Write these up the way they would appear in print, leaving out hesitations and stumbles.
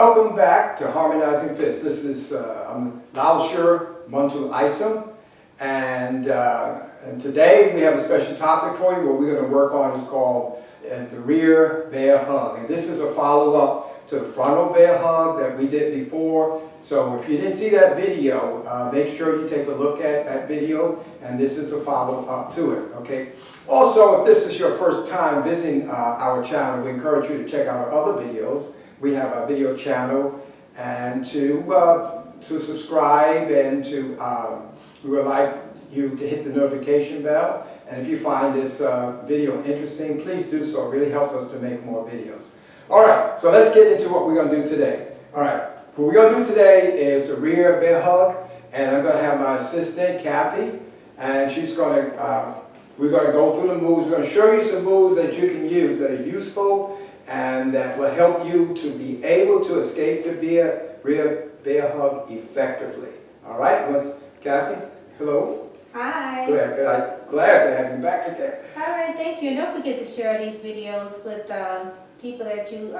welcome back to Harmonizing Fits. This is I'm Laoshur, Muntu, Isom, and today we have a special topic for you. What we're going to work on is called the rear bear hug, and this is a follow-up to the frontal bear hug that we did before. So if you didn't see that video, make sure you take a look at that video, and this is a follow-up to it. Okay. Also, if this is your first time visiting our channel, we encourage you to check out our other videos. We have a video channel, and to subscribe, and we would like you to hit the notification bell. And if you find this video interesting, please do so. It really helps us to make more videos. All right, so let's get into what we're going to do today. All right, what we're going to do today is the rear bear hug, and I'm going to have my assistant, Kathy, and she's going to, we're going to go through the moves. We're going to show you some moves that you can use that are useful and that will help you to be able to escape the rear bear hug effectively. All right, Kathy, hello. Hi. Glad to have you back again. All right, thank you. And don't forget to share these videos with people that you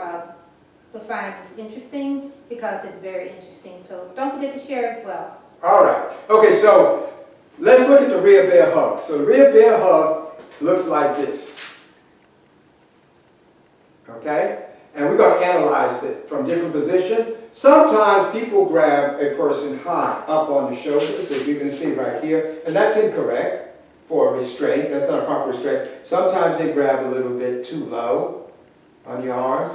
will find this interesting, because it's very interesting. So don't forget to share as well. All right. Okay, so let's look at the rear bear hug. So the rear bear hug looks like this. Okay? And we're going to analyze it from different positions. Sometimes people grab a person high up on the shoulders, as you can see right here, and that's incorrect for a restraint. That's not a proper restraint. Sometimes they grab a little bit too low on the arms,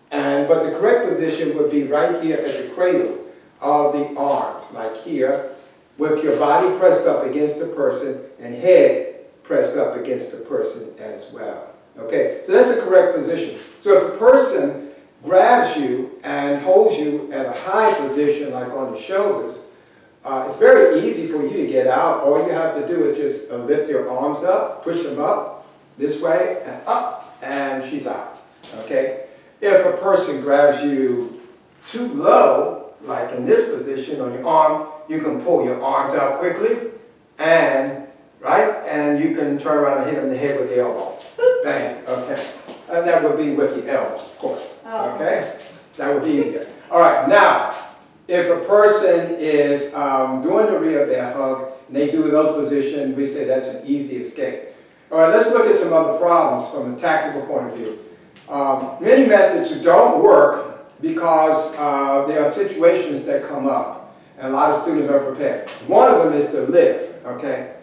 but the correct position would be right here at the cradle of the arms, like here, with your body pressed up against the person and head pressed up against the person as well. Okay, so that's the correct position. So if a person grabs you and holds you at a high position, like on the shoulders, it's very easy for you to get out. All you have to do is just lift your arms up, push them up this way and up, and she's out. Okay? If a person grabs you too low, like in this position on your arm, you can pull your arms out quickly, and you can turn around and hit them in the head with the elbow. Bang. Okay. And that would be with the elbow, of course. Oh. Okay? That would be easier. All right. Now, if a person is doing the rear bear hug, and they do those positions, we say that's an easy escape. All right, let's look at some other problems from a tactical point of view. Many methods don't work because there are situations that come up, and a lot of students are prepared. One of them is the lift, okay?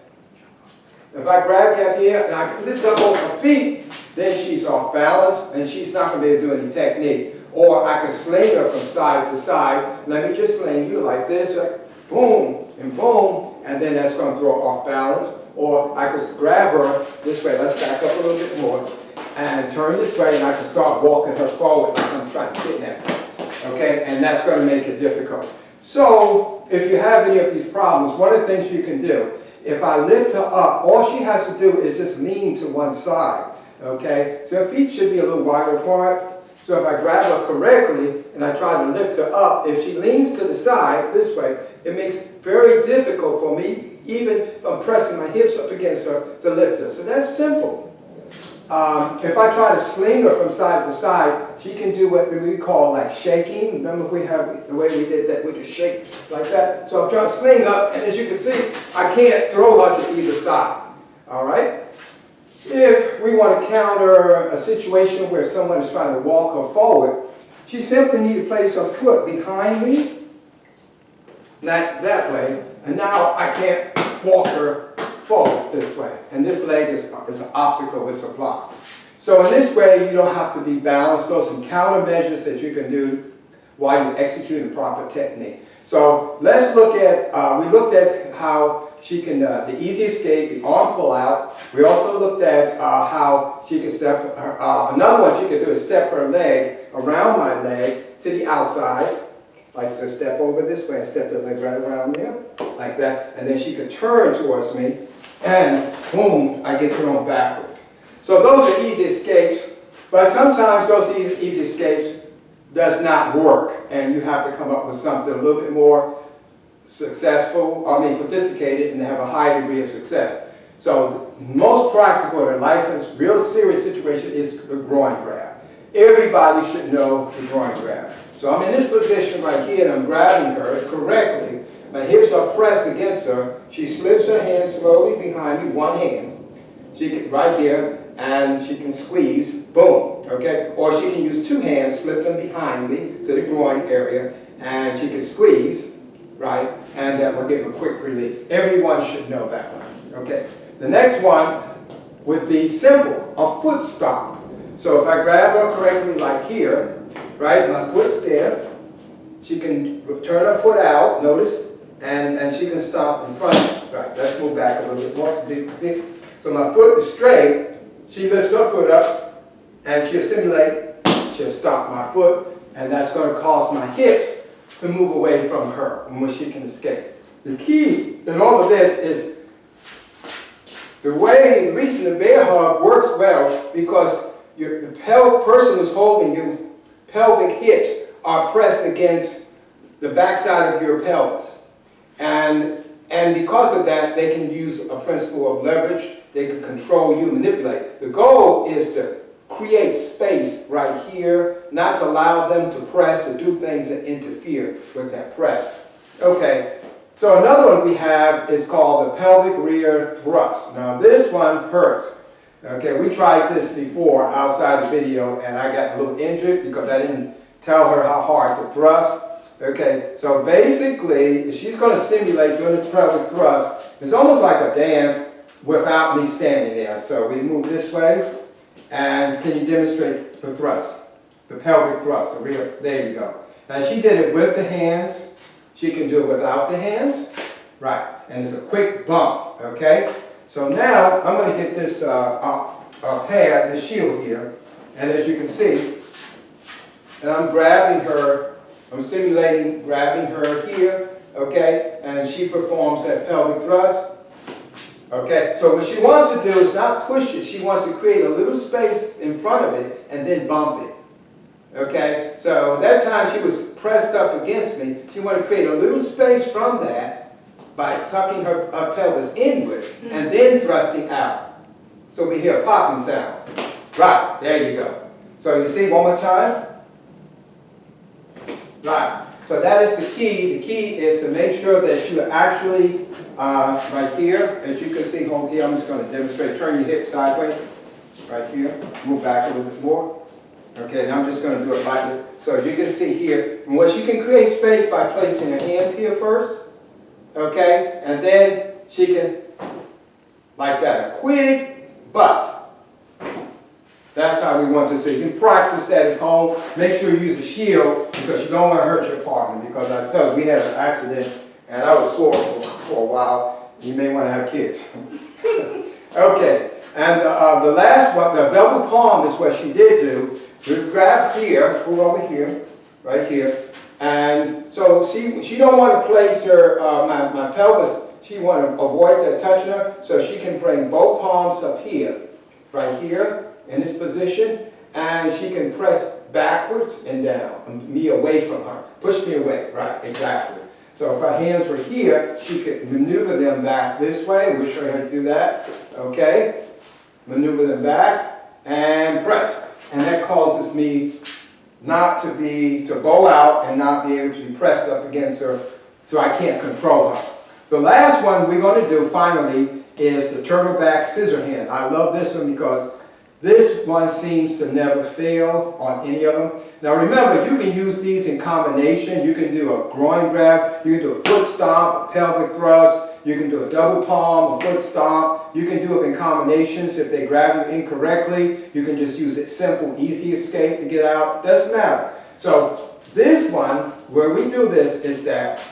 If I grab Kathy here and I lift up both her feet, then she's off balance and she's not going to be able to do any technique. Or I can sling her from side to side. Let me just sling you like this, like boom, and then that's going to throw her off balance. Or I could grab her this way. Let's back up a little bit more and turn this way, and I can start walking her forward like I'm trying to kidnap her. Okay, and that's going to make it difficult. So if you have any of these problems, one of the things you can do, if I lift her up, all she has to do is just lean to one side, okay? So her feet should be a little wider apart. So if I grab her correctly and I try to lift her up, if she leans to the side this way, it makes it very difficult for me, even if I'm pressing my hips up against her, to lift her. So that's simple. If I try to sling her from side to side, she can do what we call like shaking. Remember we have the way we did that, we just shake like that. So I'm trying to sling up, and as you can see, I can't throw her to either side. All right? If we want to counter a situation where someone is trying to walk her forward, she simply needs to place her foot behind me, like that way, and now I can't walk her forward this way. And this leg is an obstacle, it's a block. So in this way, you don't have to be balanced. Those are some countermeasures that you can do while you execute a proper technique. So let's look at, we looked at how she can, the easy escape, the arm pull out. We also looked at how she can step, another one she can do is step her leg around my leg to the outside. Like so, step over this way and step the leg right around there, like that. And then she could turn towards me, and boom, I get thrown backwards. So those are easy escapes, but sometimes those easy escapes does not work, and you have to come up with something a little bit more sophisticated, and have a high degree of success. So most practical in life, in a real serious situation, is the groin grab. Everybody should know the groin grab. So I'm in this position right here and I'm grabbing her correctly. My hips are pressed against her. She slips her hand slowly behind me, one hand. She can, right here, and she can squeeze, boom, okay? Or she can use two hands, slip them behind me to the groin area, and she can squeeze, right? And that will give a quick release. Everyone should know that one, okay? The next one would be simple, a foot stomp. So if I grab her correctly like here, right, my foot's there, she can turn her foot out, notice, and she can stomp in front of me. Right, let's move back a little bit more so you can see. So my foot is straight, she lifts her foot up, and she'll simulate, she'll stomp my foot, and that's going to cause my hips to move away from her when she can escape. The key in all of this is the reason the bear hug works well because the person who's holding you, pelvic hips are pressed against the backside of your pelvis. And because of that, they can use a principle of leverage. They can control you, manipulate. The goal is to create space right here, not to allow them to press, to do things that interfere with that press. Okay, so another one we have is called the pelvic rear thrust. Now this one hurts. Okay, we tried this before outside the video and I got a little injured because I didn't tell her how hard to thrust. Okay, so basically she's going to simulate doing the pelvic thrust. It's almost like a dance without me standing there. So we move this way, and can you demonstrate the thrust? The pelvic thrust, the rear, there you go. Now she did it with the hands, she can do it without the hands, right, and it's a quick bump, okay? So now I'm going to get this pad, this shield here, and as you can see, and I'm grabbing her, I'm simulating grabbing her here, okay, and she performs that pelvic thrust. Okay, so what she wants to do is not push it, she wants to create a little space in front of it and then bump it. Okay, so that time she was pressed up against me, she wanted to create a little space from that by tucking her pelvis inward and then thrusting out. So we hear a popping sound. Right, there you go. So you see one more time? Right, so that is the key. The key is to make sure that you are actually right here, as you can see over here, I'm just going to demonstrate. Turn your hip sideways, right here. Move back a little bit more. Okay, and I'm just going to do it like this. So you can see here, and what she can create space by placing her hands here first, okay, and then she can, like that, a quick butt. That's how we want to see. You can practice that at home. Make sure you use a shield because you don't want to hurt your partner. Because I tell you, we had an accident and I was sore for a while. You may want to have kids. Okay, and the last one, the double palm is what she did do. You grab here, move over here, right here, and so she don't want to place her my pelvis. She want to avoid that touching her, so she can bring both palms up here, right here in this position, and she can press backwards and down, me away from her, push me away. Right, exactly. So if her hands were here, she could maneuver them back this way. We'll show you how to do that. Okay, maneuver them back and press. And that causes me not to bow out and not be able to be pressed up against her so I can't control her. The last one we're going to do finally is the turtleback scissor hand. I love this one because this one seems to never fail on any of them. Now remember, you can use these in combination. You can do a groin grab, you can do a foot stomp, a pelvic thrust, you can do a double palm, a foot stomp. You can do it in combinations. If they grab you incorrectly, you can just use it simple, easy escape to get out. Doesn't matter. So this one, where we do this is that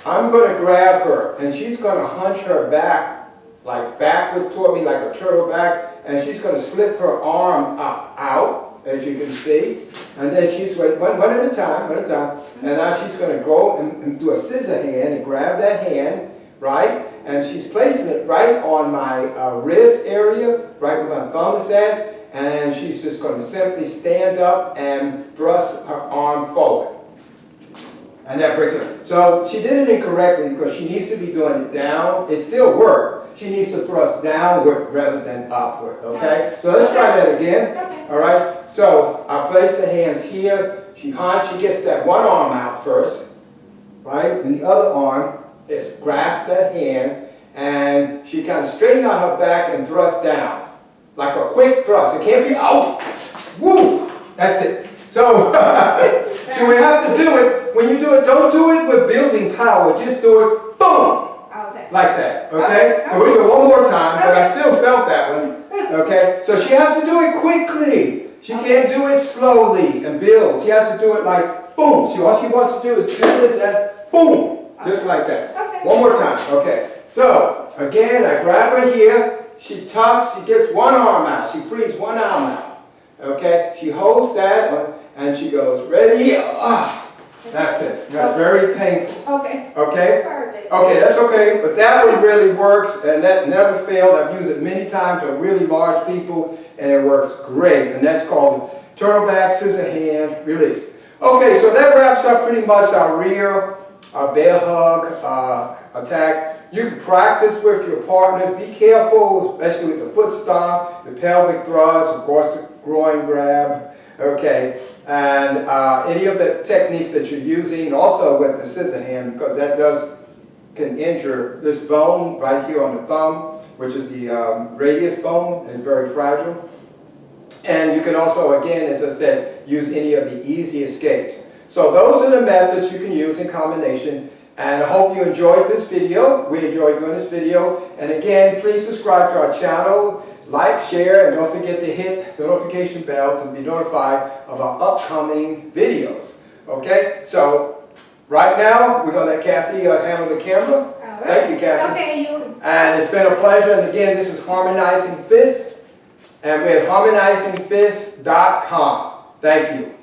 I'm going to grab her and she's going to hunch her back, like backwards toward me like a turtleback, and she's going to slip her arm out, as you can see, and then she's one at a time, and now she's going to go and do a scissor hand and grab that hand, right, and she's placing it right on my wrist area, right where my thumb is at, and she's just going to simply stand up and thrust her arm forward. And that breaks her. So she did it incorrectly because she needs to be doing it down. It still worked. she needs to thrust downward rather than upward, okay? So let's try that again, Okay. all right? So I place the hands here, she gets that one arm out first, right? And the other arm is grasp the hand, and she kind of straighten out her back and thrust down. Like a quick thrust. It can't be, oh, woo, that's it. So, so we have to do it. When you do it, don't do it with building power. Just do it, boom, Okay. like that, okay? Okay. So we'll do it one more time, but I still felt that one, okay? So she has to do it quickly. She can't do it slowly and build. She has to do it like, boom. All she wants to do is do this and boom, just like that. Okay. One more time, okay. So, again, I grab her here. She tucks, she gets one arm out. She frees one arm out. Okay? She holds that and she goes, ready? That's it. That's very painful. Okay. Okay? Perfect. Okay, that's okay. But that one really works and that never failed. I've used it many times on really large people and it works great. And that's called turtle back, scissor hand, release. Okay, so that wraps up pretty much our rear, our bear hug attack. You can practice with your partners. Be careful, especially with the foot stomp, the pelvic thrust, of course the groin grab, okay, and any of the techniques that you're using, also with the scissor hand, because that can injure this bone right here on the thumb, which is the radius bone, is very fragile. And you can also, again, as I said, use any of the easy escapes. So those are the methods you can use in combination. And I hope you enjoyed this video. We enjoyed doing this video. And again, please subscribe to our channel, like, share, and don't forget to hit the notification bell to be notified of our upcoming videos. Okay? So, right now, we're going to let Kathy handle the camera. All right. Thank you, Kathy. Okay, you. And it's been a pleasure. And again, this is Harmonizing Fist. And we're at harmonizingfist.com. Thank you.